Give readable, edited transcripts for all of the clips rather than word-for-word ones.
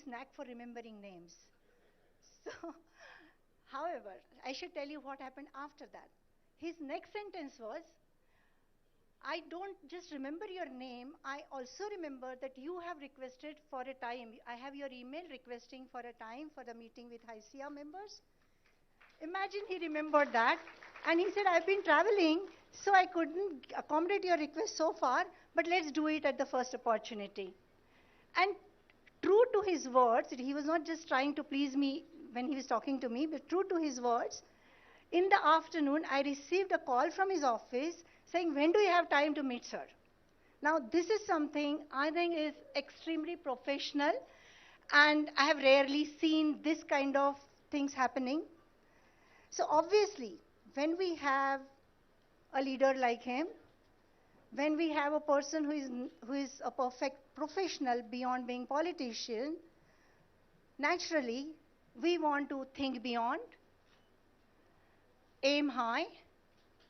this knack for remembering names. So, however, I should tell you what happened after that. His next sentence was, I don't just remember your name, I also remember that you have requested for a time. I have your email requesting for a time for the meeting with HICIA members. Imagine he remembered that. And he said, I've been traveling, so I couldn't accommodate your request so far, but let's do it at the first opportunity. And true to his words, he was not just trying to please me when he was talking to me, but true to his words, in the afternoon, I received a call from his office saying, when do you have time to meet, sir? Now, this is something I think is extremely professional, and I have rarely seen this kind of things happening. So obviously, when we have a leader like him, when we have a person who is a perfect professional beyond being politician, naturally, we want to think beyond, aim high,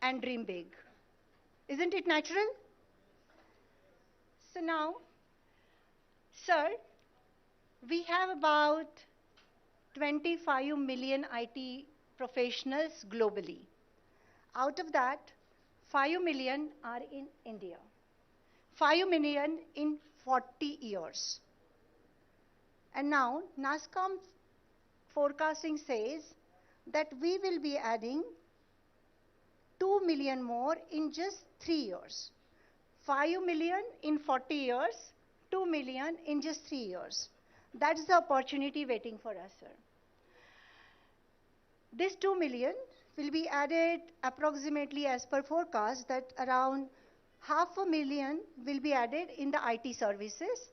and dream big. Isn't it natural? So now, sir, we have about 25 million IT professionals globally. Out of that, 5 million are in India. 5 million in 40 years. And now, NASSCOM forecasting says that we will be adding 2 million more in just 3 years. 5 million in 40 years, 2 million in just 3 years. That's the opportunity waiting for us, sir. This 2 million will be added approximately as per forecast that around 500,000 will be added in the IT services.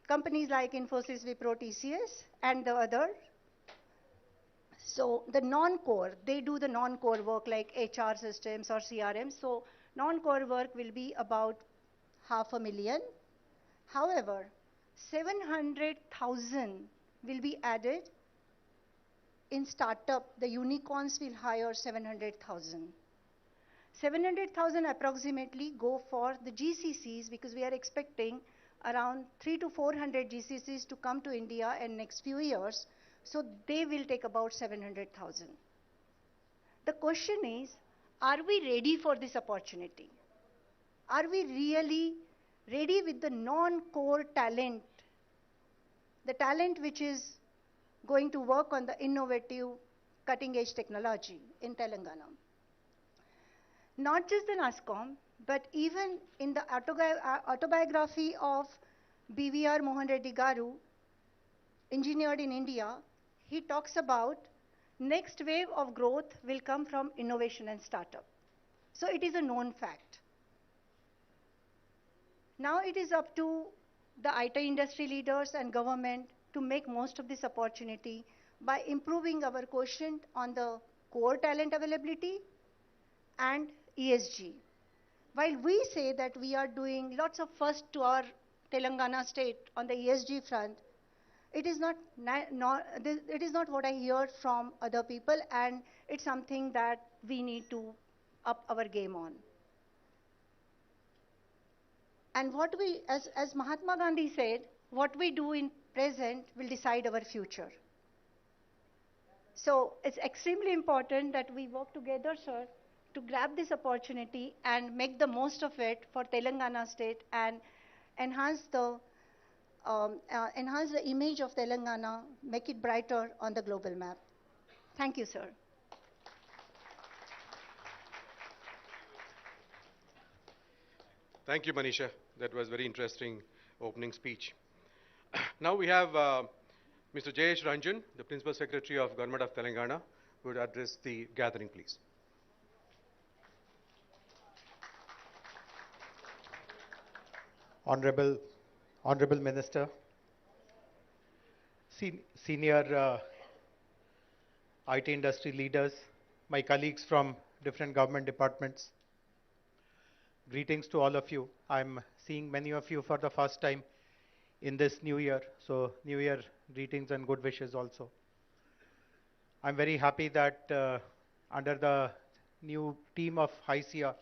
Companies like Infosys, Wipro, TCS, and the other. So the non-core, they do the non-core work like HR systems or CRM. So non-core work will be about 500,000. However, 700,000 will be added in startup. The unicorns will hire 700,000. 700,000 approximately go for the GCCs because we are expecting around 300 to 400 GCCs to come to India in next few years. So they will take about 700,000. The question is, are we ready for this opportunity? Are we really ready with the non-core talent, the talent which is going to work on the innovative, cutting-edge technology in Telangana? Not just the NASSCOM, but even in the autobiography of BVR Mohan Reddy Garu, engineered in India, he talks about next wave of growth will come from innovation and startup. So it is a known fact. Now it is up to the IT industry leaders and government to make most of this opportunity by improving our quotient on the core talent availability and ESG. While we say that we are doing lots of first to our Telangana state on the ESG front, it is not what I hear from other people, and it's something that we need to up our game on. And what we, as Mahatma Gandhi said, what we do in present will decide our future. So it's extremely important that we work together, sir, to grab this opportunity and make the most of it for Telangana state and enhance the image of Telangana, make it brighter on the global map. Thank you, sir. Thank you, Manisha. That was very interesting opening speech. Now we have Mr. Jayesh Ranjan, the Principal Secretary of Government of Telangana, who would address the gathering, please. Honorable Minister, senior IT industry leaders, my colleagues from different government departments, greetings to all of you. I'm seeing many of you for the first time in this new year, so New Year greetings and good wishes also. I'm very happy that under the new team of HICIA,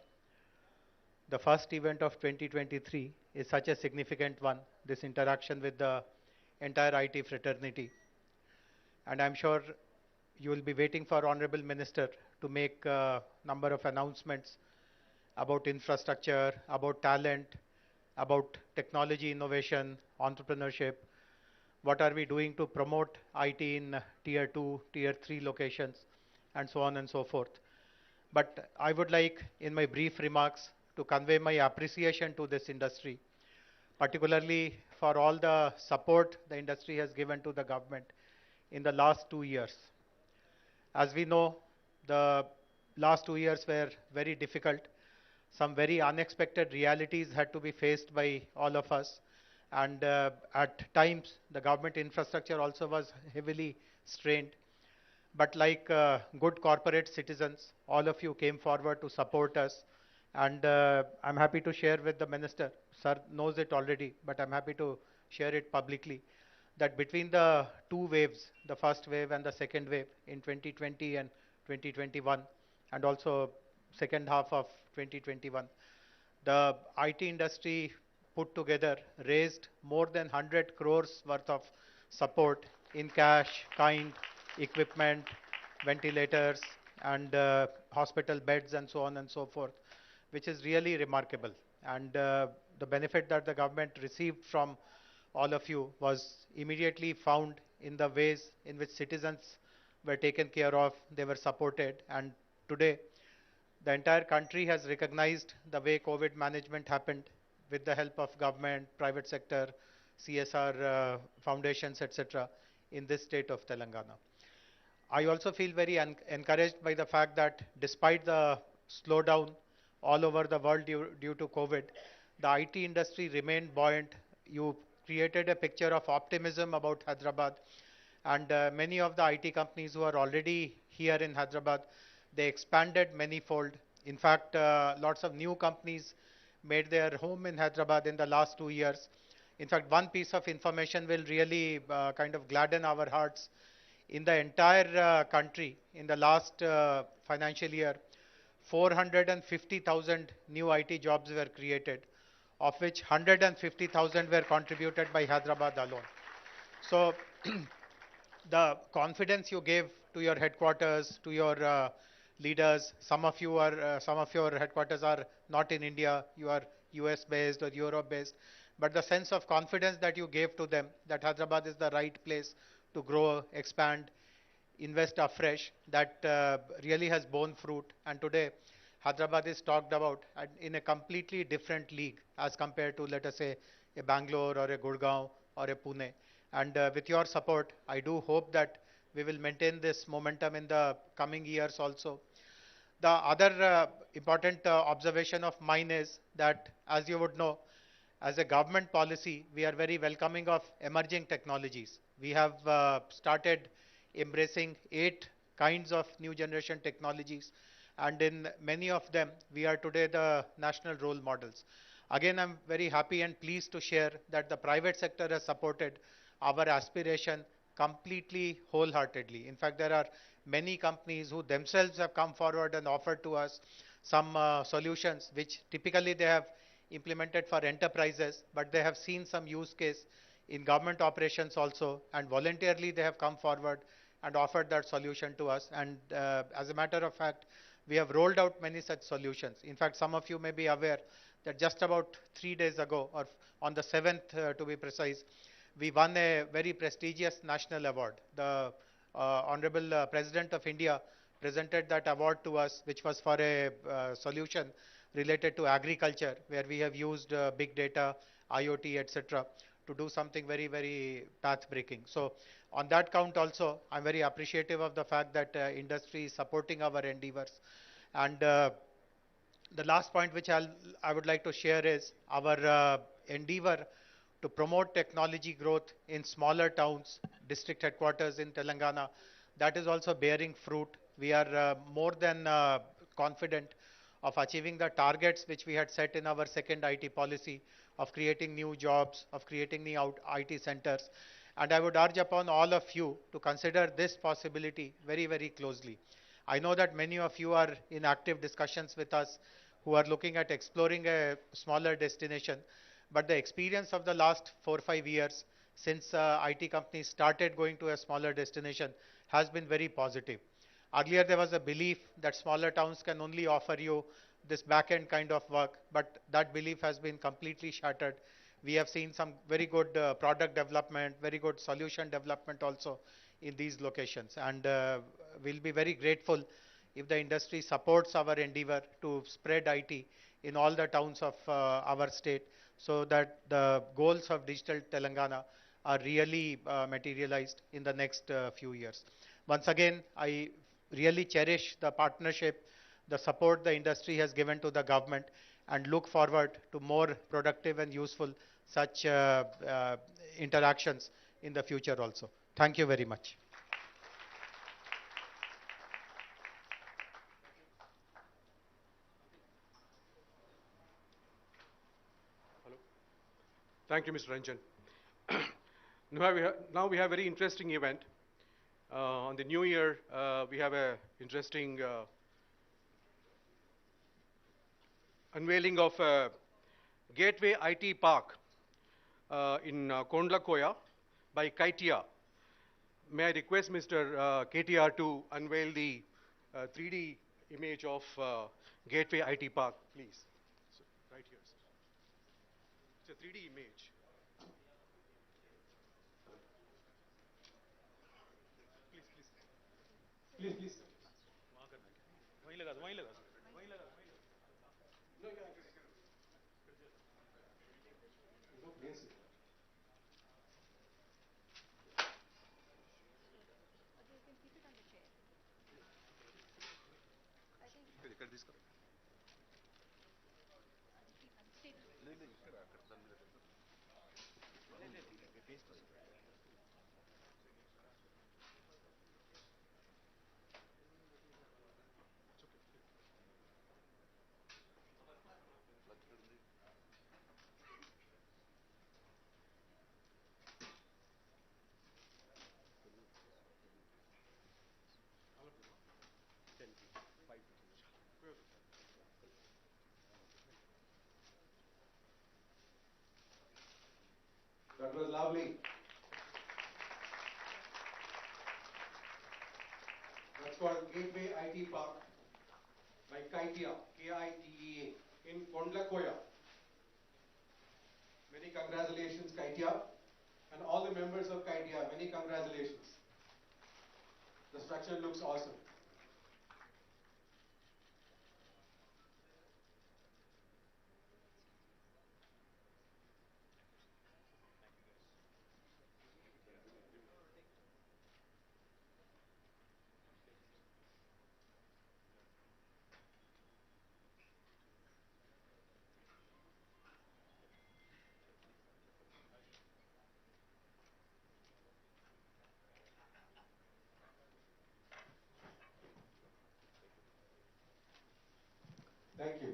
the first event of 2023 is such a significant one, this interaction with the entire IT fraternity. And I'm sure you will be waiting for Honorable Minister to make a number of announcements about infrastructure, about talent, about technology innovation, entrepreneurship. What are we doing to promote IT in tier 2, tier 3 locations, and so on and so forth. But I would like, in my brief remarks, to convey my appreciation to this industry, particularly for all the support the industry has given to the government in the last 2 years. As we know, the last 2 years were very difficult. Some very unexpected realities had to be faced by all of us. And at times, the government infrastructure also was heavily strained. But like good corporate citizens, all of you came forward to support us. And I'm happy to share with the minister. Sir knows it already, but I'm happy to share it publicly, that between the two waves, the first wave and the second wave in 2020 and 2021, and also second half of 2021, the IT industry put together raised more than 100 crores worth of support in cash, kind, equipment, ventilators, and hospital beds, and so on and so forth, which is really remarkable. And the benefit that the government received from all of you was immediately found in the ways in which citizens were taken care of, they were supported, and today the entire country has recognized the way COVID management happened with the help of government, private sector, CSR foundations, etc. in this state of Telangana. I also feel very encouraged by the fact that despite the slowdown all over the world due to COVID, the IT industry remained buoyant. You created a picture of optimism about Hyderabad, and many of the IT companies who are already here in Hyderabad, they expanded manifold. In fact, lots of new companies made their home in Hyderabad in the last 2 years. In fact, one piece of information will really kind of gladden our hearts. In the entire country, in the last financial year, 450,000 new IT jobs were created, of which 150,000 were contributed by Hyderabad alone. So the confidence you gave to your headquarters, to your leaders, some of your headquarters are not in India, you are US based or Europe based, but the sense of confidence that you gave to them, that Hyderabad is the right place to grow, expand, invest afresh, that really has borne fruit. And today, Hyderabad is talked about in a completely different league as compared to, let us say, a Bangalore or a Gurgaon or a Pune. And with your support, I do hope that we will maintain this momentum in the coming years also. The other important observation of mine is that, as you would know, as a government policy, we are very welcoming of emerging technologies. We have started embracing 8 kinds of new generation technologies, and in many of them, we are today the national role models. Again, I'm very happy and pleased to share that the private sector has supported our aspiration completely wholeheartedly. In fact, there are many companies who themselves have come forward and offered to us some solutions which typically they have implemented for enterprises, but they have seen some use case in government operations also, and voluntarily they have come forward and offered that solution to us. And as a matter of fact, we have rolled out many such solutions. In fact, some of you may be aware that just about 3 days ago, or on the 7th to be precise, we won a very prestigious national award. The Honorable President of India presented that award to us, which was for a solution related to agriculture, where we have used big data, IoT, etc., to do something very, very path-breaking. So on that count also, I'm very appreciative of the fact that industry is supporting our endeavors. And the last point which I would like to share is our endeavor to promote technology growth in smaller towns, district headquarters in Telangana. That is also bearing fruit. We are more than confident of achieving the targets which we had set in our second IT policy of creating new jobs, of creating new IT centers. And I would urge upon all of you to consider this possibility very, very closely. I know that many of you are in active discussions with us who are looking at exploring a smaller destination, but the experience of the last 4 or 5 years since IT companies started going to a smaller destination has been very positive. Earlier, there was a belief that smaller towns can only offer you this back-end kind of work, but that belief has been completely shattered. We have seen some very good product development, very good solution development also in these locations. And we'll be very grateful if the industry supports our endeavor to spread IT in all the towns of our state so that the goals of digital Telangana are really materialized in the next few years. Once again, I really cherish the partnership, the support the industry has given to the government, and look forward to more productive and useful such interactions in the future also. Thank you very much. Thank you, Mr. Ranjan. Now we have a very interesting event. On the new year, we have a interesting unveiling of a Gateway IT Park in Kondlakoya by KTR. May I request Mr. KTR to unveil the 3D image of Gateway IT Park, please. So, right here, sir. It's a 3D image. Please, please. वहीं लगा दो, वहीं लगा दो, वहीं लगा दो, वहीं लगा दो। No, yeah, no place. कर दिस करो। नहीं नहीं कर करता नहीं रहता। That was lovely. That's called Gateway IT Park by KITEA, K-I-T-E-A, in Kondlakoya. Many congratulations, KITEA, and all the members of KITEA, many congratulations. The structure looks awesome. Thank you.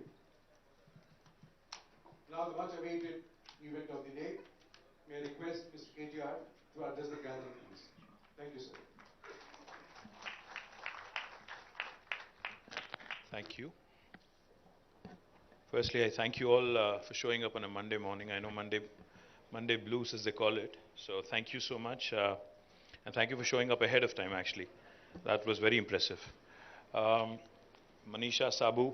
Now the much awaited event of the day. May I request Mr. KTR to address the gathering, please. Thank you, sir. Thank you. Firstly, I thank you all for showing up on a Monday morning. I know Monday blues as they call it. So thank you so much. And thank you for showing up ahead of time, actually. That was very impressive. Manisha Sabu,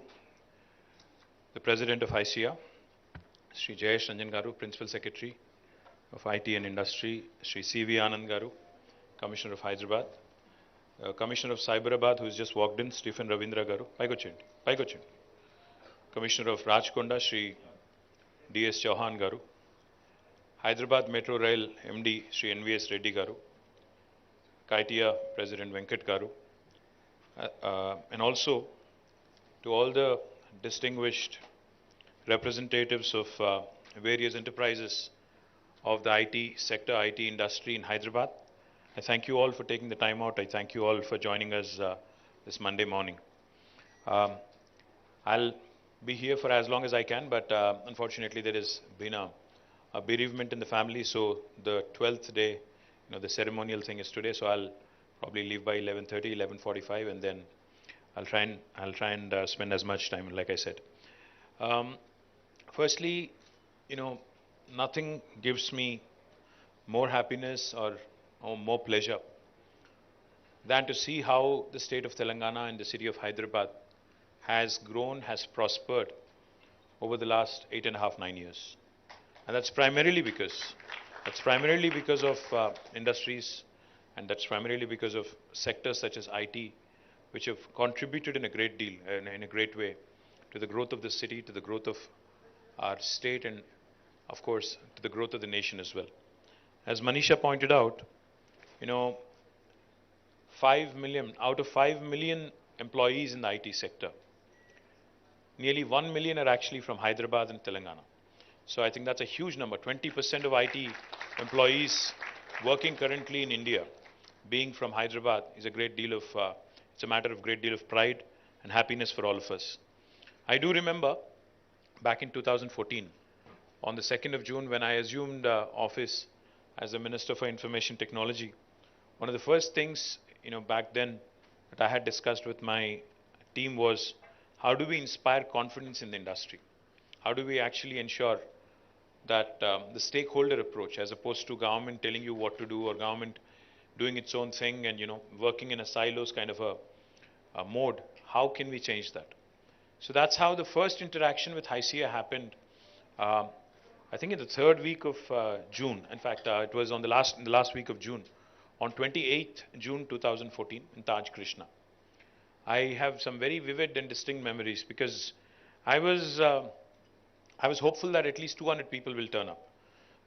the President of ICIA, Sri Jayesh Ranjan Garu, Principal Secretary of IT and Industry, Sri C.V. Anand Garu, Commissioner of Hyderabad, Commissioner of Cyberabad, who has just walked in, Stephen Ravindra Garu, Paikochindi, Commissioner of Rajkonda, Sri D.S. Chauhan Garu, Hyderabad Metro Rail MD, Sri N.V.S. Reddy Garu, KITEA President Venkat Garu, and also to all the distinguished representatives of various enterprises of the IT sector, IT industry in Hyderabad. I thank you all for taking the time out. I thank you all for joining us this Monday morning. I'll be here for as long as I can, but unfortunately there has been a bereavement in the family, so the 12th day, the ceremonial thing is today, so I'll probably leave by 11:30, 11:45, and then I'll try and spend as much time, like I said. Firstly, nothing gives me more happiness or more pleasure than to see how the state of Telangana and the city of Hyderabad has grown, has prospered over the last 8.5, 9 years. And that's primarily because of industries, and that's primarily because of sectors such as IT, which have contributed in a great deal, in a great way, to the growth of the city, to the growth of our state, and of course, to the growth of the nation as well. As Manisha pointed out, 5 million, out of 5 million employees in the IT sector, nearly 1 million are actually from Hyderabad and Telangana. So I think that's a huge number. 20% of IT employees working currently in India being from Hyderabad is a great deal of, it's a matter of great deal of pride and happiness for all of us. I do remember back in 2014, on the 2nd of June, when I assumed office as the Minister for Information Technology, one of the first things, back then that I had discussed with my team was, how do we inspire confidence in the industry? How do we actually ensure that the stakeholder approach, as opposed to government telling you what to do or government doing its own thing and working in a silos kind of a mode, how can we change that? So that's how the first interaction with HYCIA happened. I think in the 3rd week of June. In fact, it was in the last week of June, on 28th June 2014 in Taj Krishna. I have some very vivid and distinct memories because I was hopeful that at least 200 people will turn up,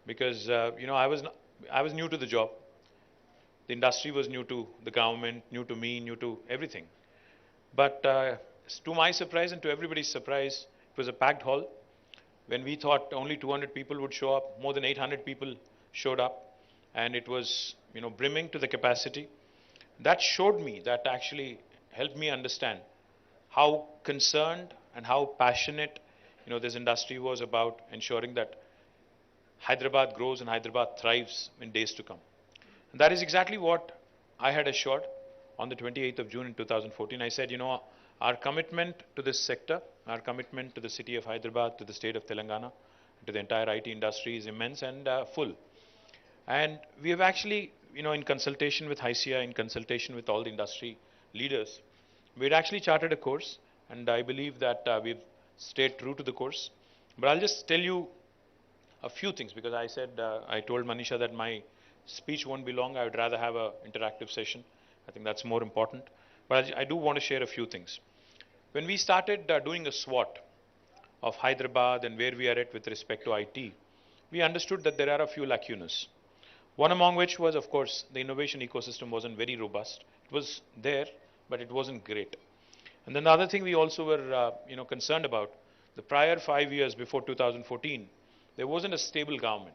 because I was new to the job. The industry was new to the government, new to me, new to everything. But to my surprise and to everybody's surprise, it was a packed hall. When we thought only 200 people would show up, more than 800 people showed up, and it was brimming to the capacity. That showed me, that actually helped me understand how concerned and how passionate this industry was about ensuring that Hyderabad grows and Hyderabad thrives in days to come. And that is exactly what I had assured on the 28th of June in 2014. I said, our commitment to this sector, our commitment to the city of Hyderabad, to the state of Telangana, to the entire IT industry is immense and full. And we have actually, in consultation with HYCIA, in consultation with all the industry leaders, we had actually charted a course, and I believe that we've stayed true to the course. But I'll just tell you a few things, because I said, I told Manisha that my speech won't be long. I would rather have an interactive session. I think that's more important. But I do want to share a few things. When we started doing a SWOT of Hyderabad and where we are at with respect to IT, we understood that there are a few lacunas. One among which was, of course, the innovation ecosystem wasn't very robust. It was there, but it wasn't great. And then the other thing we also were concerned about, the prior 5 years before 2014, there wasn't a stable government.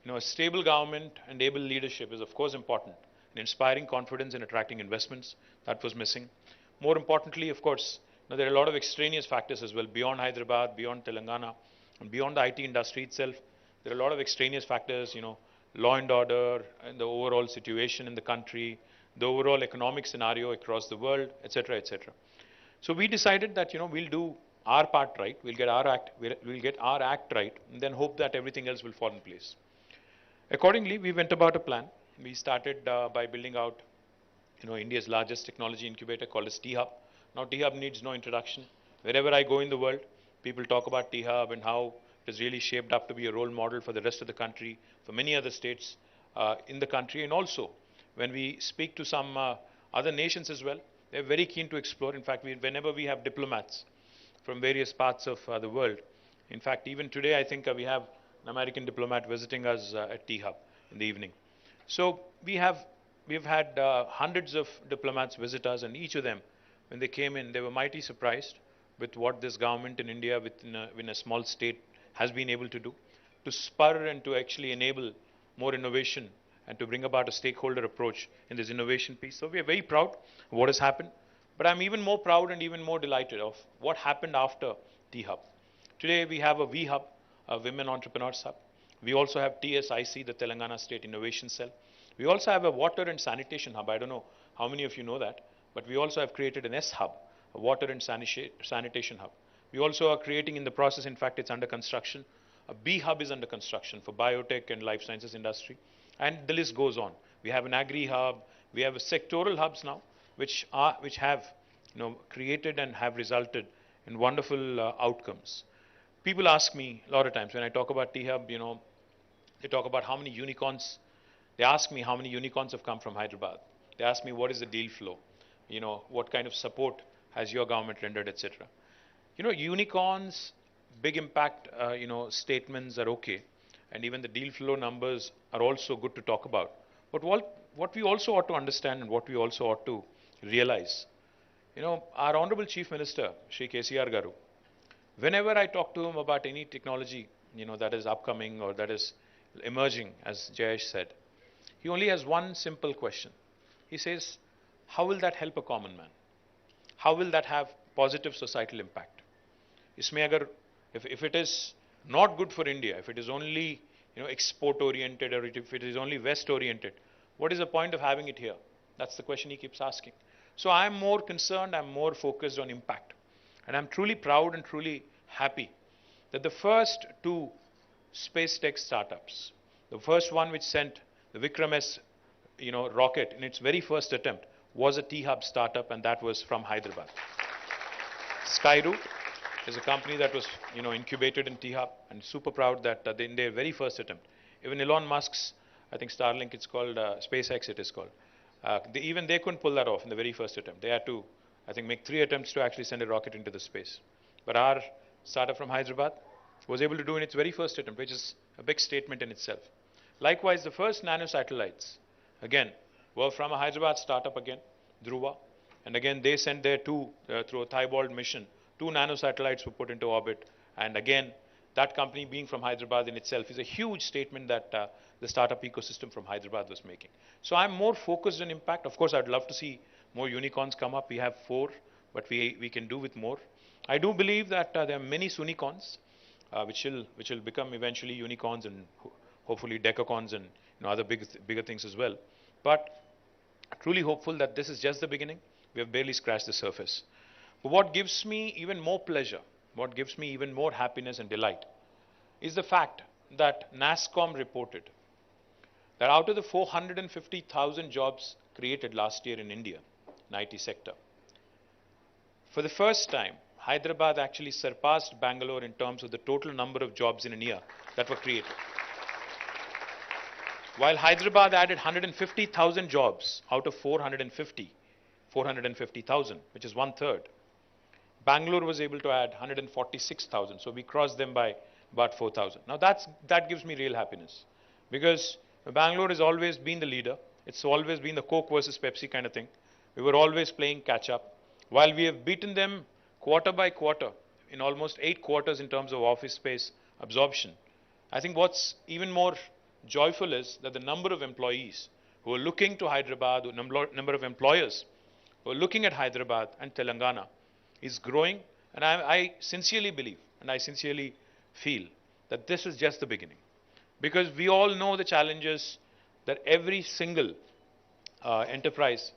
A stable government and able leadership is of course important in inspiring confidence and attracting investments. That was missing. More importantly, of course, there are a lot of extraneous factors as well, beyond Hyderabad, beyond Telangana, and beyond the IT industry itself. There are a lot of extraneous factors, law and order, and the overall situation in the country, the overall economic scenario across the world, etc., etc. So we decided that, we'll do our part right, we'll get our act right, and then hope that everything else will fall in place. Accordingly, we went about a plan. We started by building out, India's largest technology incubator called as T-Hub. Now, T-Hub needs no introduction. Wherever I go in the world, people talk about T-Hub and how it is really shaped up to be a role model for the rest of the country, for many other states in the country. And also, when we speak to some other nations as well, they're very keen to explore. In fact, whenever we have diplomats from various parts of the world, in fact, even today, I think we have an American diplomat visiting us at T-Hub in the evening. So we've had hundreds of diplomats visit us, and each of them, when they came in, they were mighty surprised with what this government in India, within a small state, has been able to do, to spur and to actually enable more innovation and to bring about a stakeholder approach in this innovation piece. So we are very proud of what has happened, but I'm even more proud and even more delighted of what happened after T-Hub. Today we have a V-Hub, a Women Entrepreneurs Hub. We also have TSIC, the Telangana State Innovation Cell. We also have a Water and Sanitation Hub. I don't know how many of you know that, but we also have created an S-Hub, a Water and Sanitation Hub. We also are creating in the process, in fact it's under construction, A B hub is under construction for biotech and life sciences industry. And the list goes on. We have an agri hub. We have sectoral hubs now, which have created and have resulted in wonderful outcomes. People ask me a lot of times when I talk about T-Hub, they talk about how many unicorns. They ask me how many unicorns have come from Hyderabad. They ask me what is the deal flow, what kind of support has your government rendered, etc. Unicorns, big impact, statements are okay, and even the deal flow numbers are also good to talk about. But what we also ought to understand and what we also ought to realize, our Honorable Chief Minister, Shri KTR Garu, whenever I talk to him about any technology, that is upcoming or that is emerging, as Jayesh said, he only has one simple question. He says, how will that help a common man? How will that have positive societal impact? If it is not good for India, if it is only export oriented, or if it is only West oriented, what is the point of having it here? That's the question he keeps asking. So I'm more concerned, I'm more focused on impact. And I'm truly proud and truly happy that the first two space tech startups, the first one which sent the Vikram S rocket in its very first attempt was a T-Hub startup, and that was from Hyderabad. Skyroot is a company that was incubated in T-Hub, and super proud that in their very first attempt, even Elon Musk's, I think Starlink it's called, SpaceX it is called, even they couldn't pull that off in the very first attempt. They had to, I think, make 3 attempts to actually send a rocket into the space. But our startup from Hyderabad was able to do in its very first attempt, which is a big statement in itself. Likewise, the first nanosatellites, again, were from a Hyderabad startup again, Dhruva. And again, they sent their through a Thibault mission, 2 nanosatellites were put into orbit. And again, that company being from Hyderabad in itself is a huge statement that the startup ecosystem from Hyderabad was making. So I'm more focused on impact. Of course, I'd love to see more unicorns come up. We have 4, but we can do with more. I do believe that there are many Sunicorns, which will become eventually unicorns and hopefully decacons and other bigger things as well. But truly hopeful that this is just the beginning. We have barely scratched the surface. But what gives me even more pleasure, what gives me even more happiness and delight, is the fact that NASSCOM reported that out of the 450,000 jobs created last year in India, in IT sector, for the first time, Hyderabad actually surpassed Bangalore in terms of the total number of jobs in a year that were created. While Hyderabad added 150,000 jobs out of 450,000, which is 1/3, Bangalore was able to add 146,000. So we crossed them by about 4,000. Now that gives me real happiness, because Bangalore has always been the leader. It's always been the Coke versus Pepsi kind of thing. We were always playing catch up. While we have beaten them quarter by quarter in almost 8 quarters in terms of office space absorption, I think what's even more joyful is that the number of employees who are looking to Hyderabad, the number of employers who are looking at Hyderabad and Telangana is growing. And I sincerely believe and I sincerely feel that this is just the beginning. Because we all know the challenges that every single enterprise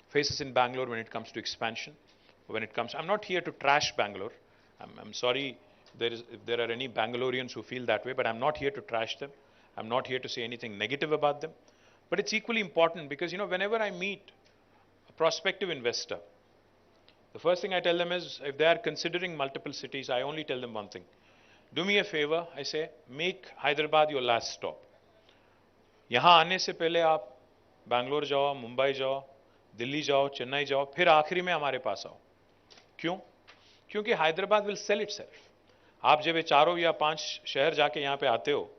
faces in Bangalore when it comes to expansion. I'm not here to trash Bangalore. I'm sorry if there are any Bangaloreans who feel that way, but I'm not here to trash them. I'm not here to say anything negative about them. But it's equally important because, whenever I meet a prospective investor, the first thing I tell them is, if they are considering multiple cities, I only tell them one thing. Do me a favor, I say, make Hyderabad your last stop. यहाँ आने से पहले आप बैंगलोर जाओ, मुंबई जाओ, दिल्ली जाओ, चेन्नई जाओ, फिर आखिरी में हमारे पास आओ. क्यों? क्योंकि हैदराबाद will sell itself. आप जब ये 4 या 5 शहर जाके यहाँ पे आते हो,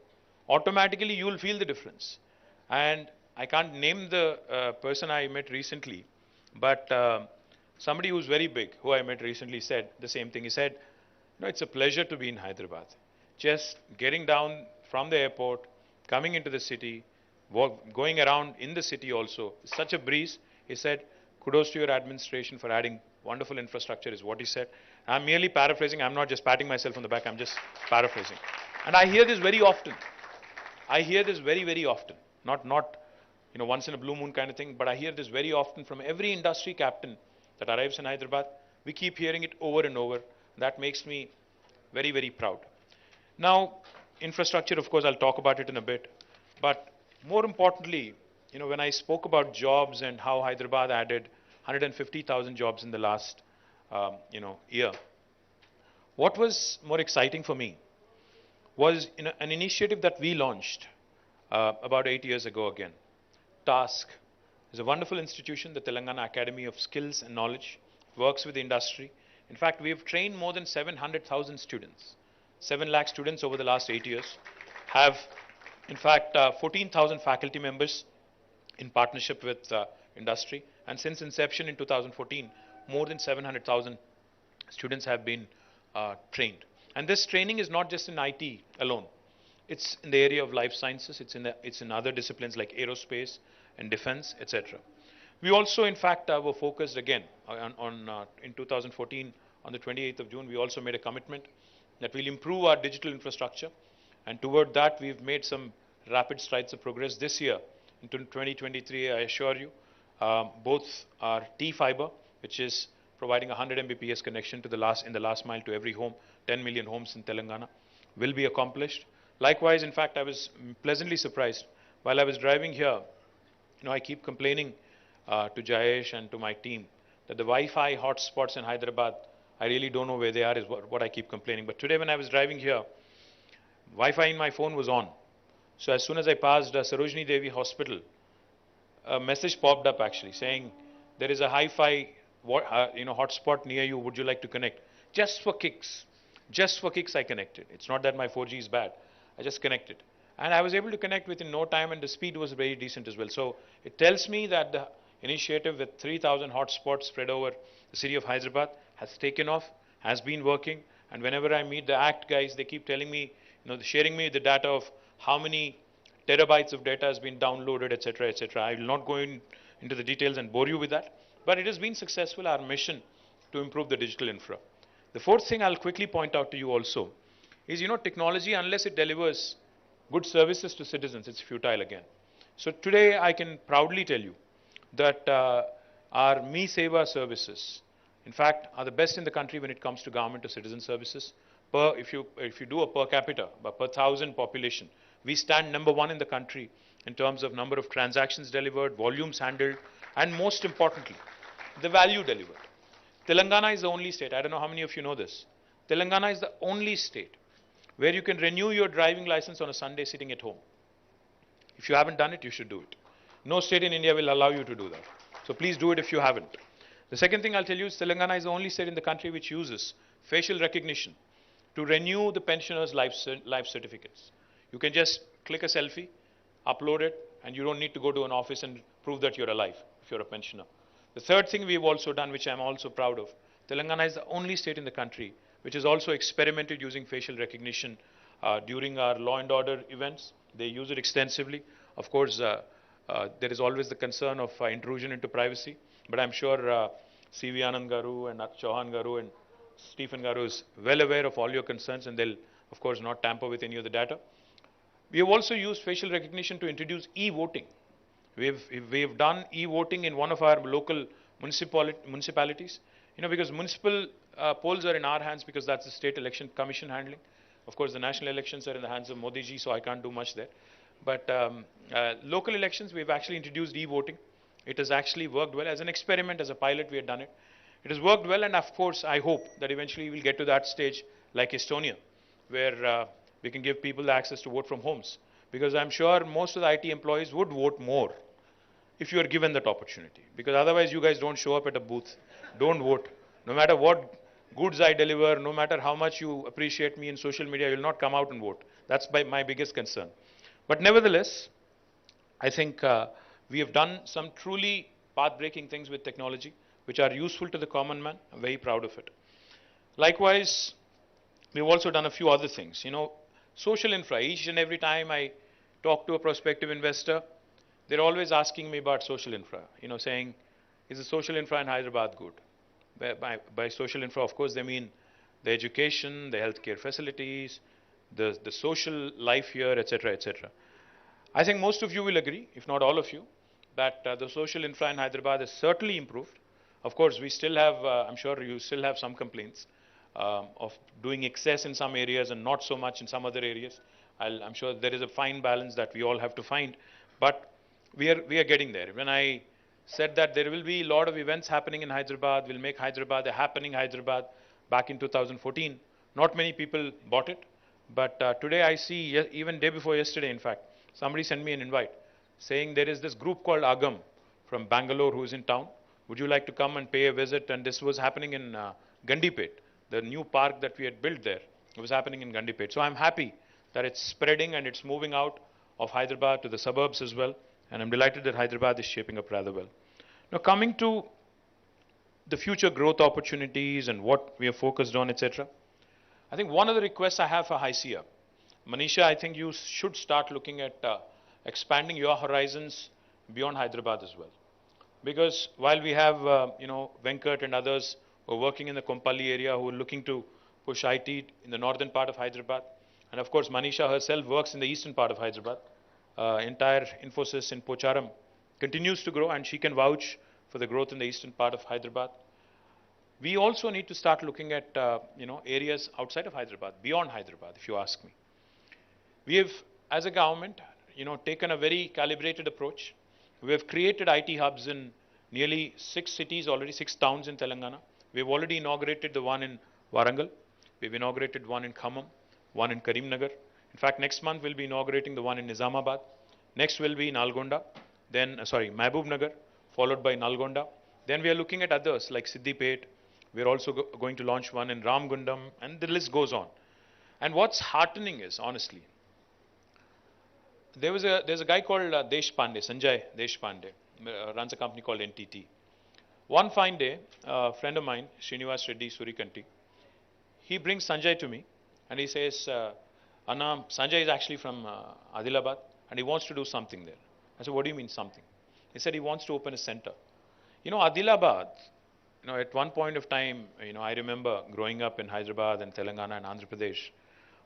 automatically you will feel the difference. And I can't name the person I met recently, but somebody who's very big, who I met recently, said the same thing. He said, it's a pleasure to be in Hyderabad. Just getting down from the airport, coming into the city, going around in the city also, such a breeze. He said, kudos to your administration for adding wonderful infrastructure, is what he said. I'm merely paraphrasing. I'm not just patting myself on the back. I'm just paraphrasing. And I hear this very often. I hear this very, very often. Not once in a blue moon kind of thing, but I hear this very often from every industry captain that arrives in Hyderabad. We keep hearing it over and over. That makes me very, very proud. Now, infrastructure, of course, I'll talk about it in a bit. But more importantly, when I spoke about jobs and how Hyderabad added 150,000 jobs in the last, year, what was more exciting for me was an initiative that we launched about 8 years ago again. TASK is a wonderful institution, the Telangana Academy of Skills and Knowledge, works with the industry. In fact, we have trained more than 700,000 students. 7 lakh students over the last 8 years, have in fact 14,000 faculty members in partnership with industry, and since inception in 2014, more than 700,000 students have been trained. And this training is not just in IT alone. It's in the area of life sciences, it's in other disciplines like aerospace and defense, etc. We also, in fact, were focused again in 2014, on the 28th of June, we also made a commitment that we'll improve our digital infrastructure, and toward that we've made some rapid strides of progress this year. Into 2023, I assure you, both our T-Fiber, which is providing 100 Mbps connection to in the last mile to every home, 10 million homes in Telangana, will be accomplished. Likewise, in fact, I was pleasantly surprised while I was driving here. I keep complaining to Jayesh and to my team that the Wi-Fi hotspots in Hyderabad, I really don't know where they are, is what I keep complaining. But today when I was driving here, Wi-Fi in my phone was on. So as soon as I passed Sarojini Devi Hospital, a message popped up actually saying, there is a hi-fi hotspot near you, would you like to connect? Just for kicks. Just for kicks I connected. It's not that my 4G is bad. I just connected. And I was able to connect within no time, and the speed was very decent as well. So it tells me that the initiative with 3,000 hotspots spread over the city of Hyderabad has taken off, has been working. And whenever I meet the ACT guys, they keep telling me, sharing me the data of how many terabytes of data has been downloaded, etc., etc. I will not go into the details and bore you with that. But it has been successful, our mission to improve the digital infra. The fourth thing I'll quickly point out to you also is, technology, unless it delivers good services to citizens, it's futile again. So today I can proudly tell you that our Me Seva services, in fact, are the best in the country when it comes to government to citizen services. If you do a per capita, per 1,000 population, we stand number 1 in the country in terms of number of transactions delivered, volumes handled, and most importantly, the value delivered. Telangana is the only state, I don't know how many of you know this, Telangana is the only state where you can renew your driving license on a Sunday sitting at home. If you haven't done it, you should do it. No state in India will allow you to do that. So please do it if you haven't. The second thing I'll tell you is Telangana is the only state in the country which uses facial recognition to renew the pensioners' life certificates. You can just click a selfie, upload it, and you don't need to go to an office and prove that you're alive if you're a pensioner. The third thing we've also done, which I'm also proud of, Telangana is the only state in the country which has also experimented using facial recognition during our law and order events. They use it extensively. Of course, there is always the concern of intrusion into privacy, but I'm sure C.V. Anand Garu and Chauhan Garu and Stephen Garu is well aware of all your concerns, and they'll, of course, not tamper with any of the data. We have also used facial recognition to introduce e-voting. We have done e-voting in one of our local municipalities, because municipal polls are in our hands because that's the State Election Commission handling. Of course, the national elections are in the hands of Modi ji, so I can't do much there. But local elections, we've actually introduced e-voting. It has actually worked well. As an experiment, as a pilot, we had done it. It has worked well, and of course, I hope that eventually we'll get to that stage like Estonia, where we can give people the access to vote from homes. Because I'm sure most of the IT employees would vote more if you are given that opportunity. Because otherwise, you guys don't show up at a booth, don't vote. No matter what goods I deliver, no matter how much you appreciate me in social media, you will not come out and vote. That's my biggest concern. But nevertheless, I think we have done some truly path-breaking things with technology, which are useful to the common man. I'm very proud of it. Likewise, we've also done a few other things. Social infra. Each and every time I talk to a prospective investor, they're always asking me about social infra. Saying, is the social infra in Hyderabad good? By social infra, of course, they mean the education, the healthcare facilities, the social life here, etc., etc. I think most of you will agree, if not all of you, that the social infra in Hyderabad has certainly improved. Of course, we still have, I'm sure you still have some complaints of doing excess in some areas and not so much in some other areas. I'm sure there is a fine balance that we all have to find, but we are getting there. When I said that there will be a lot of events happening in Hyderabad, we'll make Hyderabad a happening Hyderabad back in 2014, not many people bought it. But today I see, even day before yesterday, in fact, somebody sent me an invite saying there is this group called Agam from Bangalore who is in town. Would you like to come and pay a visit? And this was happening in Gandipet, the new park that we had built there. It was happening in Gandipet. So I'm happy that it's spreading and it's moving out of Hyderabad to the suburbs as well. And I'm delighted that Hyderabad is shaping up rather well. Now coming to the future growth opportunities and what we are focused on, etc. I think one of the requests I have for HICIA, Manisha, I think you should start looking at expanding your horizons beyond Hyderabad as well. Because while we have, Venkat and others who are working in the Kompally area who are looking to push IT in the northern part of Hyderabad, and of course Manisha herself works in the eastern part of Hyderabad, entire Infosys in Pocharam continues to grow and she can vouch for the growth in the eastern part of Hyderabad. We also need to start looking at, areas outside of Hyderabad, beyond Hyderabad, if you ask me. We have, as a government, taken a very calibrated approach. We have created IT hubs in nearly 6 cities already, 6 towns in Telangana. We have already inaugurated the one in Warangal. We've inaugurated one in Khammam, one in Karimnagar. In fact, next month we'll be inaugurating the one in Nizamabad. Next will be Nalgonda, then, Mahbub Nagar, followed by Nalgonda. Then we are looking at others like Siddipet. We're also going to launch one in Ramgundam, and the list goes on. And what's heartening is, honestly, there's a guy called Deshpande, Sanjay Deshpande, runs a company called NTT. One fine day, a friend of mine, Revanth Reddy Surikanti, he brings Sanjay to me and he says, Anna, Sanjay is actually from Adilabad and he wants to do something there. I said, what do you mean something? He said he wants to open a center. Adilabad, at one point of time, I remember growing up in Hyderabad and Telangana and Andhra Pradesh,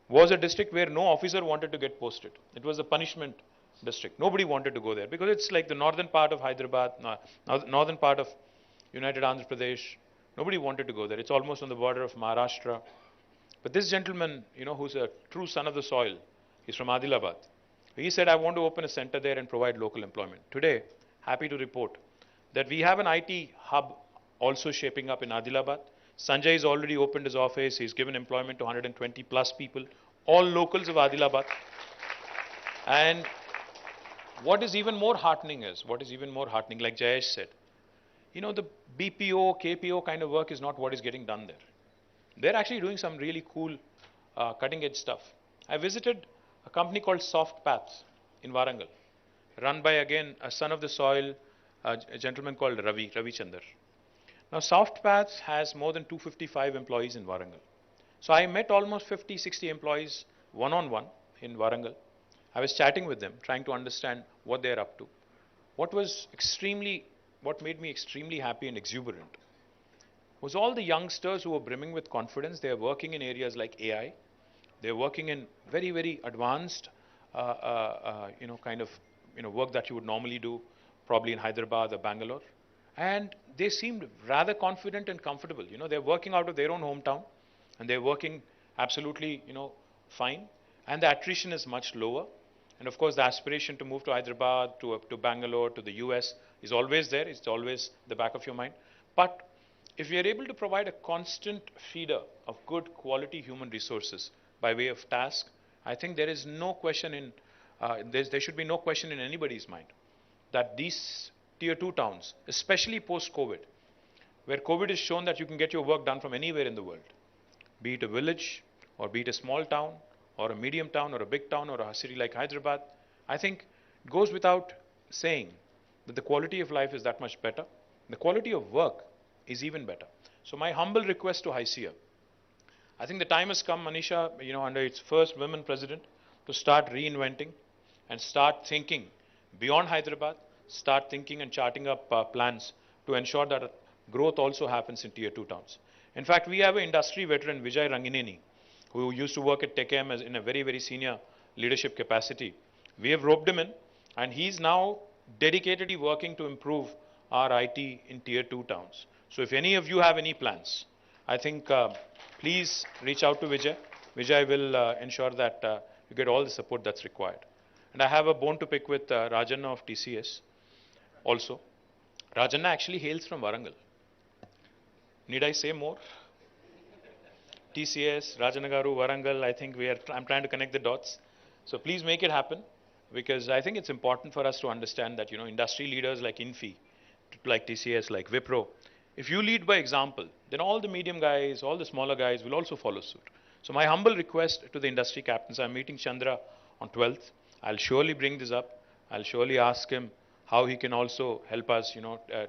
was a district where no officer wanted to get posted. It was a punishment district. Nobody wanted to go there because it's like the northern part of Hyderabad, northern part of United Andhra Pradesh. Nobody wanted to go there. It's almost on the border of Maharashtra. But this gentleman, who's a true son of the soil, he's from Adilabad. He said, I want to open a center there and provide local employment. Today, happy to report that we have an IT hub also shaping up in Adilabad. Sanjay has already opened his office. He's given employment to 120 plus people, all locals of Adilabad. And what is even more heartening like Jayesh said, the BPO, KPO kind of work is not what is getting done there. They're actually doing some really cool, cutting edge stuff. I visited a company called Soft Paths in Warangal, run by, again, a son of the soil, a gentleman called Ravi Chandar. Now, Soft Paths has more than 255 employees in Warangal. So I met almost 50, 60 employees one-on-one in Warangal. I was chatting with them, trying to understand what they're up to. What made me extremely happy and exuberant was all the youngsters who were brimming with confidence. They're working in areas like AI. They're working in very, very advanced, work that you would normally do probably in Hyderabad or Bangalore. And they seemed rather confident and comfortable. They're working out of their own hometown and they're working absolutely, fine. And the attrition is much lower. And of course, the aspiration to move to Hyderabad, to Bangalore, to the US is always there. It's always the back of your mind. But if we are able to provide a constant feeder of good quality human resources by way of task, I think there is no question there should be no question in anybody's mind that these tier 2 towns, especially post-COVID, where COVID has shown that you can get your work done from anywhere in the world, be it a village or be it a small town or a medium town or a big town or a city like Hyderabad, I think it goes without saying that the quality of life is that much better. The quality of work is even better. So my humble request to HICIA, I think the time has come, Manisha, under its first women president, to start reinventing and start thinking beyond Hyderabad, start thinking and charting up plans to ensure that growth also happens in tier 2 towns. In fact, we have an industry veteran, Vijay Rangineni, who used to work at TechM in a very, very senior leadership capacity. We have roped him in and he's now dedicatedly working to improve our IT in tier 2 towns. So if any of you have any plans, I think please reach out to Vijay. Vijay will ensure that you get all the support that's required. And I have a bone to pick with Rajanna of TCS also. Rajanna actually hails from Warangal. Need I say more? TCS, Rajanna Garu, Warangal, I think I'm trying to connect the dots. So please make it happen, because I think it's important for us to understand that, industry leaders like Infi, like TCS, like Wipro, if you lead by example, then all the medium guys, all the smaller guys will also follow suit. So my humble request to the industry captains, I'm meeting Chandra on 12th. I'll surely bring this up. I'll surely ask him how he can also help us,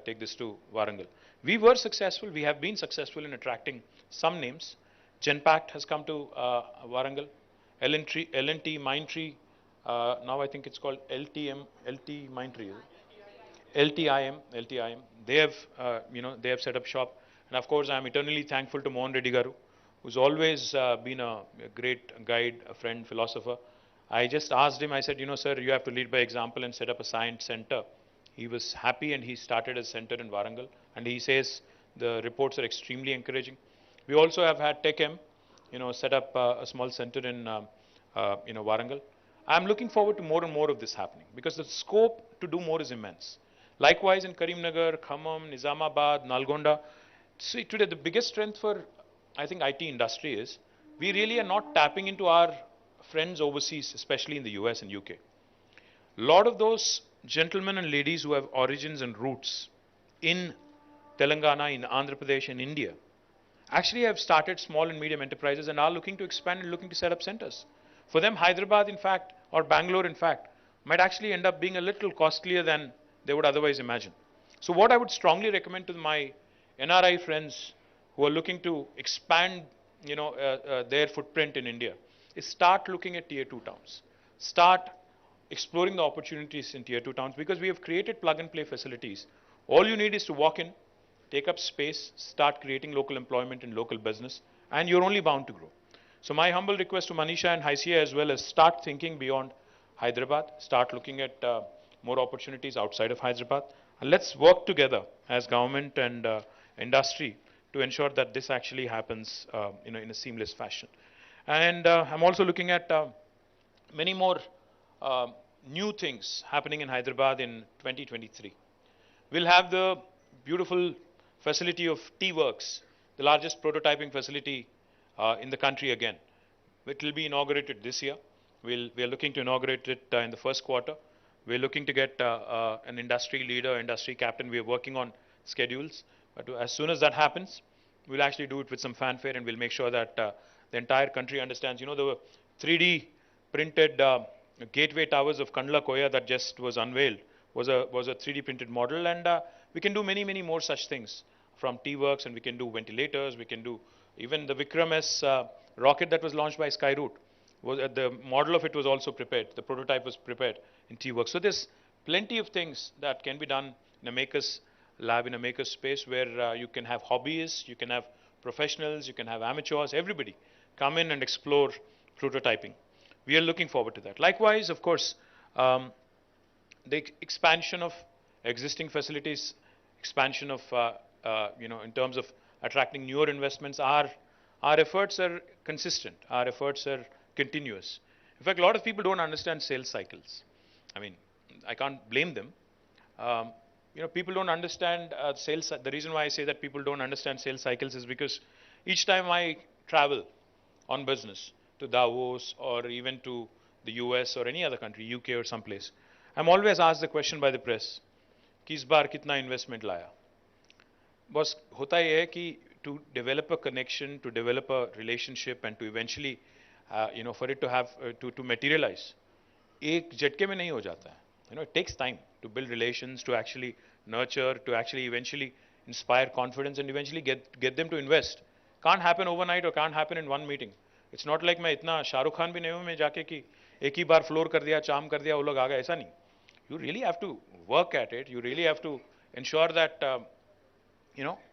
take this to Warangal. We were successful. We have been successful in attracting some names. Genpact has come to Warangal. L&T Mindtree, now I think it's called LT Mindtree. LTIM. They have, they have set up shop. And of course, I'm eternally thankful to Mohan Reddy Garu, who's always been a great guide, a friend, philosopher. I just asked him, I said, sir, you have to lead by example and set up a science center. He was happy and he started a center in Warangal. And he says the reports are extremely encouraging. We also have had TechM, set up a small center in, Warangal. I'm looking forward to more and more of this happening, because the scope to do more is immense. Likewise in Karimnagar, Khammam, Nizamabad, Nalgonda. See, today the biggest strength for, I think, IT industry is we really are not tapping into our friends overseas, especially in the US and UK. A lot of those gentlemen and ladies who have origins and roots in Telangana, in Andhra Pradesh and India actually have started small and medium enterprises and are looking to expand and looking to set up centers. For them, Hyderabad, in fact, or Bangalore, in fact, might actually end up being a little costlier than they would otherwise imagine. So what I would strongly recommend to my NRI friends who are looking to expand, their footprint in India is start looking at tier 2 towns. Start exploring the opportunities in tier 2 towns, because we have created plug and play facilities. All you need is to walk in, take up space, start creating local employment and local business, and you're only bound to grow. So my humble request to Manisha and Haisia as well is start thinking beyond Hyderabad, start looking at more opportunities outside of Hyderabad, and let's work together as government and industry to ensure that this actually happens in a seamless fashion. And I'm also looking at many more new things happening in Hyderabad in 2023. We'll have the beautiful facility of T-Works, the largest prototyping facility in the country again. It will be inaugurated this year. We are looking to inaugurate it in the first quarter. We're looking to get an industry leader, industry captain. We are working on schedules. But as soon as that happens, we'll actually do it with some fanfare, and we'll make sure that the entire country understands. The 3D printed gateway towers of Kandla Koya that just was unveiled was a 3D printed model, and we can do many, many more such things from T-Works, and we can do ventilators, we can do even the Vikram S rocket that was launched by Skyroot. The model of it was also prepared. The prototype was prepared in T-Works. So there's plenty of things that can be done in a maker's lab, in a maker's space, where you can have hobbyists, you can have professionals, you can have amateurs, everybody come in and explore prototyping. We are looking forward to that. Likewise, of course, the expansion of existing facilities, expansion of, in terms of attracting newer investments, our efforts are consistent. Our efforts are continuous. In fact, a lot of people don't understand sales cycles. I mean, I can't blame them. People don't understand sales. The reason why I say that people don't understand sales cycles is because each time I travel on business to Davos or even to the US or any other country, UK or someplace, I'm always asked the question by the press, कि इस बार कितना investment लाया? बस होता ये है कि to develop a connection, to develop a relationship, and to eventually, for it to have to materialize, एक झटके में नहीं हो जाता है. It takes time to build relations, to actually nurture, to actually eventually inspire confidence, and eventually get them to invest. Can't happen overnight or can't happen in one meeting. It's not like मैं इतना शाहरुख खान भी नहीं हूँ मैं जाके कि एक ही बार floor कर दिया, चाम कर दिया, वो लोग आ गए, ऐसा नहीं. You really have to work at it. You really have to ensure that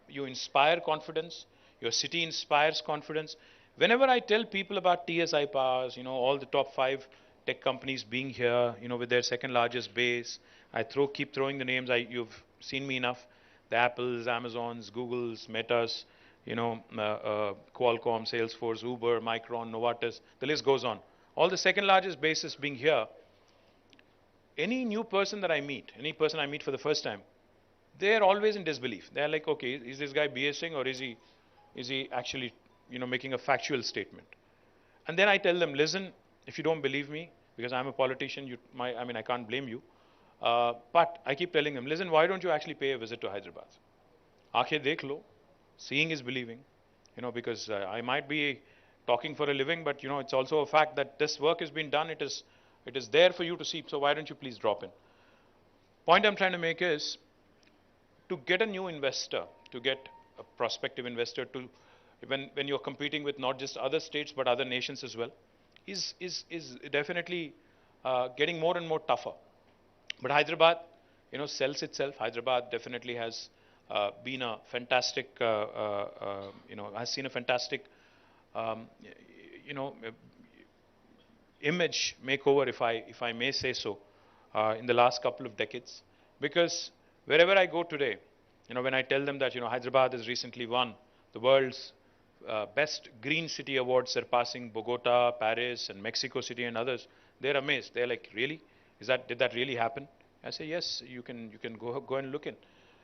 you inspire confidence. Your city inspires confidence. Whenever I tell people about TSI Pass, all the top 5 tech companies being here, with their second largest base, I keep throwing the names. You've seen me enough. The Apples, Amazons, Googles, Metas, Qualcomm, Salesforce, Uber, Micron, Novartis. The list goes on. all the second largest bases being here, any new person that I meet, any person I meet for the first time, they're always in disbelief. They're like, okay, is this guy BSing or is he actually, making a factual statement? And then I tell them, listen, if you don't believe me, because I'm a politician, I can't blame you. But I keep telling them, listen, why don't you actually pay a visit to Hyderabad? Aakhe dekh lo, seeing is believing, because I might be talking for a living, but it's also a fact that this work has been done. It is there for you to see. So why don't you please drop in? Point I'm trying to make is to get a new investor, to get a prospective investor to, when you're competing with not just other states but other nations as well, is definitely getting more and more tougher. But Hyderabad, sells itself. Hyderabad definitely has been a fantastic, has seen a fantastic, image makeover, if I may say so, in the last couple of decades. Because wherever I go today, when I tell them that, Hyderabad has recently won the world's best green city award, surpassing Bogota, Paris, and Mexico City and others, they're amazed. They're like, really? Did that really happen? I say, yes, you can go and look in.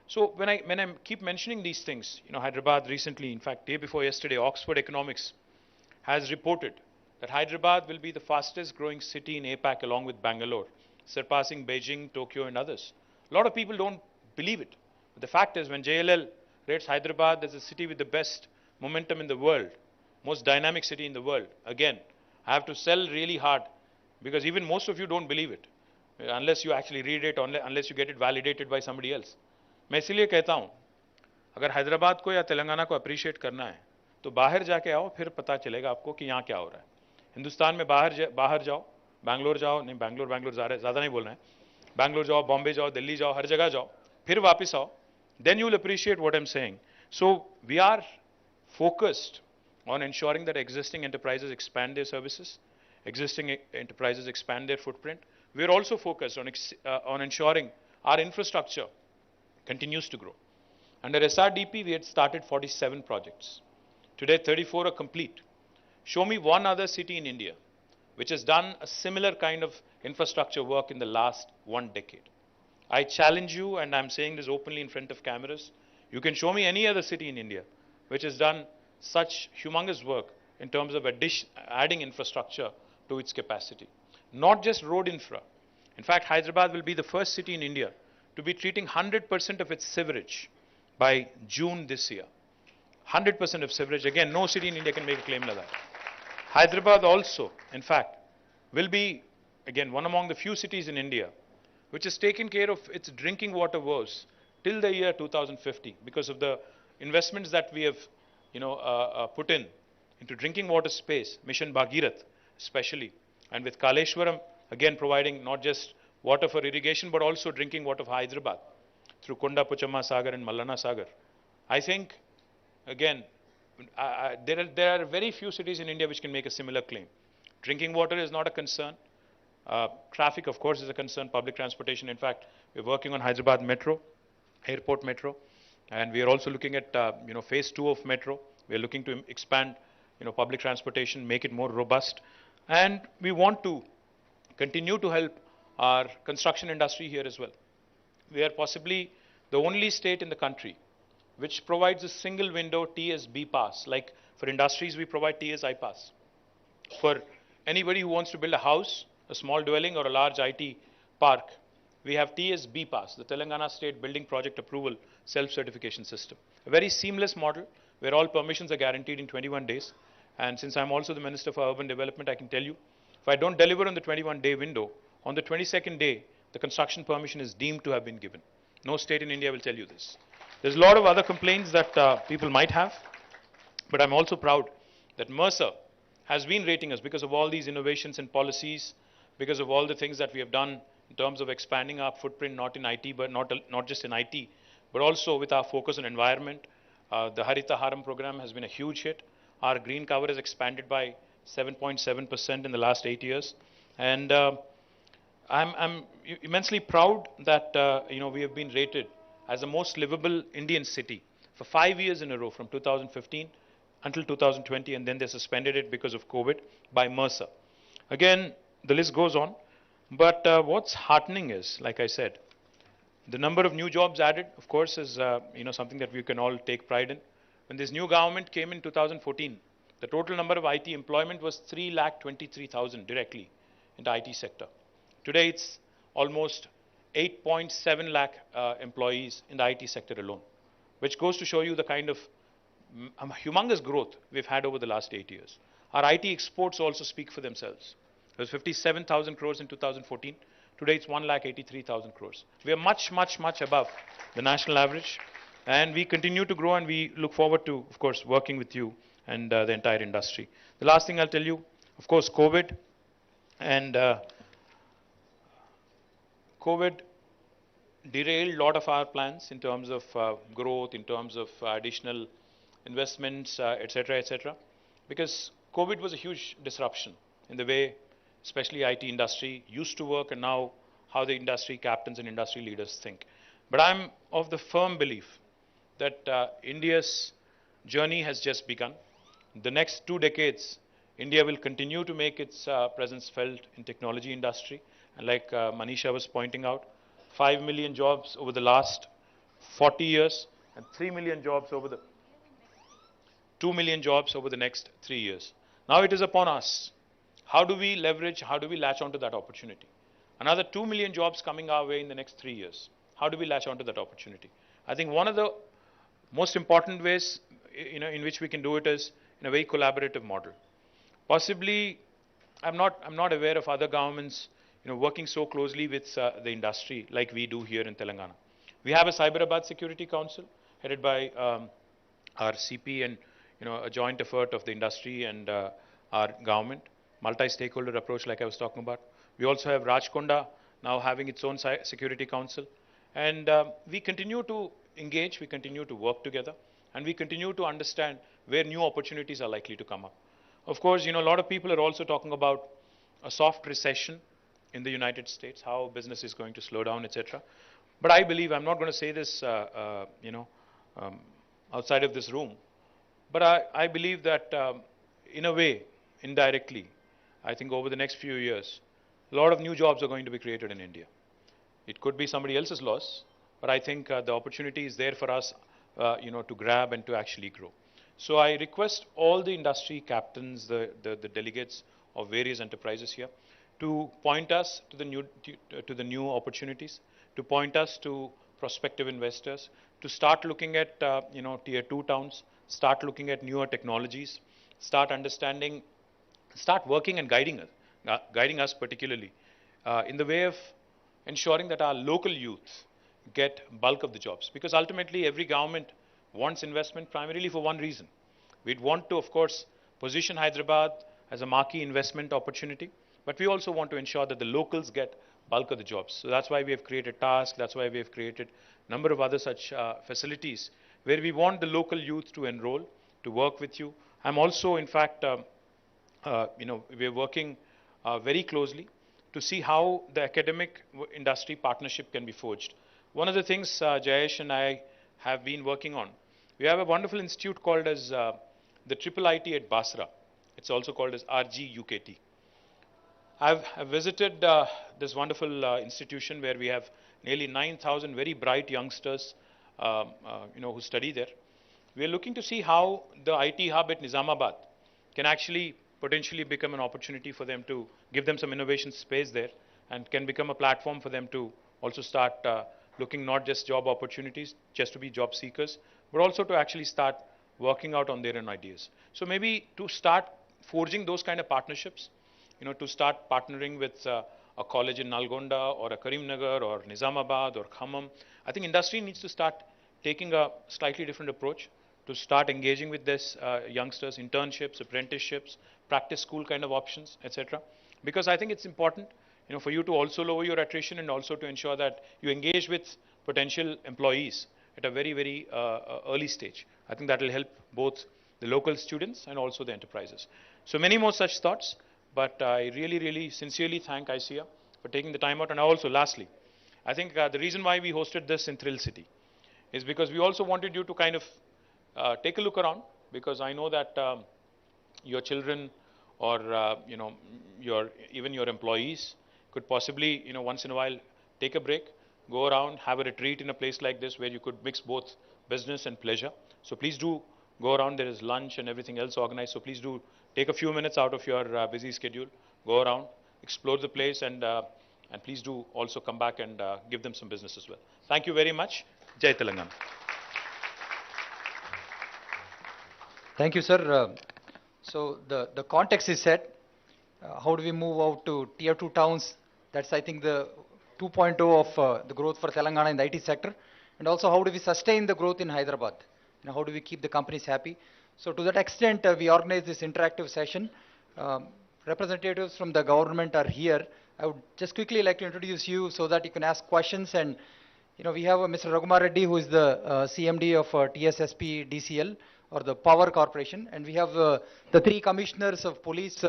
So when I keep mentioning these things, Hyderabad recently, in fact, day before yesterday, Oxford Economics has reported that Hyderabad will be the fastest growing city in APAC along with Bangalore, surpassing Beijing, Tokyo, and others. A lot of people don't believe it. But the fact is, when JLL rates Hyderabad as a city with the best momentum in the world, most dynamic city in the world, again, I have to sell really hard, because even most of you don't believe it, unless you actually read it, unless you get it validated by somebody else. मैं इसलिए कहता हूँ, अगर हैदराबाद को या तेलंगाना को appreciate करना है, तो बाहर जाके आओ, फिर पता चलेगा आपको कि यहाँ क्या हो रहा है. हिंदुस्तान में बाहर जाओ, बैंगलोर जाओ, नहीं बैंगलोर ज़्यादा नहीं बोलना है, बैंगलोर जाओ, बॉम्बे जाओ, दिल्ली जाओ, हर जगह जाओ, फिर वापस आओ, then you will appreciate what I'm saying. So we are focused on ensuring that existing enterprises expand their services, existing enterprises expand their footprint. We are also focused on ensuring our infrastructure continues to grow. Under SRDP, we had started 47 projects. Today, 34 are complete. Show me one other city in India which has done a similar kind of infrastructure work in the last 1 decade. I challenge you, and I'm saying this openly in front of cameras, you can show me any other city in India which has done such humongous work in terms of adding infrastructure to its capacity. Not just road infra. In fact, Hyderabad will be the first city in India to be treating 100% of its sewerage by June this year. 100% of sewerage. Again, no city in India can make a claim like that. Hyderabad also, in fact, will be, again, one among the few cities in India which has taken care of its drinking water woes till the year 2050 because of the investments that we have, put into drinking water space, Mission Bhagirath especially, and with Kaleshwaram, again, providing not just water for irrigation, but also drinking water for Hyderabad through Konda Puchamma Sagar and Mallana Sagar. I think, again, there are very few cities in India which can make a similar claim. Drinking water is not a concern. Traffic, of course, is a concern. Public transportation. In fact, we're working on Hyderabad Metro, Airport Metro, and we are also looking at phase 2 of Metro. We are looking to expand public transportation, make it more robust, and we want to continue to help our construction industry here as well. We are possibly the only state in the country which provides a single window TSB pass. Like for industries, we provide TSI pass. For anybody who wants to build a house, a small dwelling, or a large IT park, we have TSB pass, the Telangana State Building Project Approval Self-Certification System. A very seamless model where all permissions are guaranteed in 21 days. And since I'm also the Minister for Urban Development, I can tell you, if I don't deliver on the 21-day window, on the 22nd day, the construction permission is deemed to have been given. No state in India will tell you this. There's a lot of other complaints that people might have, but I'm also proud that Mercer has been rating us because of all these innovations and policies, because of all the things that we have done in terms of expanding our footprint, not in IT, but not just in IT, but also with our focus on environment. The Harita Haram program has been a huge hit. Our green cover has expanded by 7.7% in the last 8 years. And I'm immensely proud that we have been rated as the most livable Indian city for 5 years in a row, from 2015 until 2020, and then they suspended it because of COVID, by Mercer. Again, the list goes on. But what's heartening is, like I said, the number of new jobs added, of course, is something that we can all take pride in. When this new government came in 2014, the total number of IT employment was 3,23,000 directly in the IT sector. Today, it's almost 8.7 lakh employees in the IT sector alone, which goes to show you the kind of humongous growth we've had over the last 8 years. Our IT exports also speak for themselves. It was 57,000 crores in 2014. Today it's 1,83,000 crores. We are much, much, much above the national average. And we continue to grow, and we look forward to, of course, working with you and the entire industry. The last thing I'll tell you, of course, COVID. And COVID derailed a lot of our plans in terms of growth, in terms of additional investments, etc., etc. Because COVID was a huge disruption in the way, especially IT industry used to work, and now how the industry captains and industry leaders think. But I'm of the firm belief that India's journey has just begun. The next 2 decades, India will continue to make its presence felt in technology industry. And like Manisha was pointing out, 5 million jobs over the last 40 years and 3 million jobs over the 2 million jobs over the next 3 years. Now it is upon us. How do we leverage, how do we latch onto that opportunity? Another 2 million jobs coming our way in the next 3 years. How do we latch onto that opportunity? I think one of the most important ways in which we can do it is in a very collaborative model. Possibly, I'm not aware of other governments working so closely with the industry like we do here in Telangana. We have a Cyberabad Security Council headed by our CP and a joint effort of the industry and our government, multi-stakeholder approach like I was talking about. We also have Rajkonda now having its own security council. And we continue to engage, we continue to work together, and we continue to understand where new opportunities are likely to come up. Of course, a lot of people are also talking about a soft recession in the United States, how business is going to slow down, etc. But I believe, I'm not going to say this, outside of this room, but I believe that in a way, indirectly, I think over the next few years, a lot of new jobs are going to be created in India. It could be somebody else's loss, but I think the opportunity is there for us, to grab and to actually grow. So I request all the industry captains, the delegates of various enterprises here, to point us to the new opportunities, to point us to prospective investors, to start looking at tier 2 towns, start looking at newer technologies, start understanding, start working and guiding us particularly in the way of ensuring that our local youth get bulk of the jobs. Because ultimately every government wants investment primarily for one reason. We'd want to, of course, position Hyderabad as a marquee investment opportunity, but we also want to ensure that the locals get bulk of the jobs. So that's why we have created TASK, that's why we have created a number of other such facilities where we want the local youth to enroll, to work with you. I'm also, in fact, we're working very closely to see how the academic industry partnership can be forged. One of the things Jayesh and I have been working on, we have a wonderful institute called as the Triple IT at Basra. It's also called as RGUKT. I've visited this wonderful institution where we have nearly 9,000 very bright youngsters who study there. We are looking to see how the IT hub at Nizamabad can actually potentially become an opportunity for them to give them some innovation space there, and can become a platform for them to also start looking not just job opportunities, just to be job seekers, but also to actually start working out on their own ideas. So maybe to start forging those kind of partnerships, to start partnering with a college in Nalgonda or a Karimnagar or Nizamabad or Khammam. I think industry needs to start taking a slightly different approach, to start engaging with this youngsters, internships, apprenticeships, practice school kind of options, etc. Because I think it's important, for you to also lower your attrition and also to ensure that you engage with potential employees at a very, very early stage. I think that will help both the local students and also the enterprises. So many more such thoughts, but I really, really sincerely thank ICEA for taking the time out. And also, lastly, I think the reason why we hosted this in Thrill City is because we also wanted you to kind of take a look around, because I know that your children or even your employees could possibly, once in a while take a break, go around, have a retreat in a place like this where you could mix both business and pleasure. So please do go around. There is lunch and everything else organized. So please do take a few minutes out of your busy schedule, go around, explore the place, and please do also come back and give them some business as well. Thank you very much. Jai Telangana. Thank you, sir. So the context is set. How do we move out to tier 2 towns? That's, I think, the 2.0 of the growth for Telangana in the IT sector. And also, how do we sustain the growth in Hyderabad? How do we keep the companies happy? So to that extent, we organized this interactive session. Representatives from the government are here. I would just quickly like to introduce you so that you can ask questions. And we have Mr. Raghuram Reddy, who is the CMD of TSSP DCL, or the Power Corporation. And we have the 3 commissioners of police,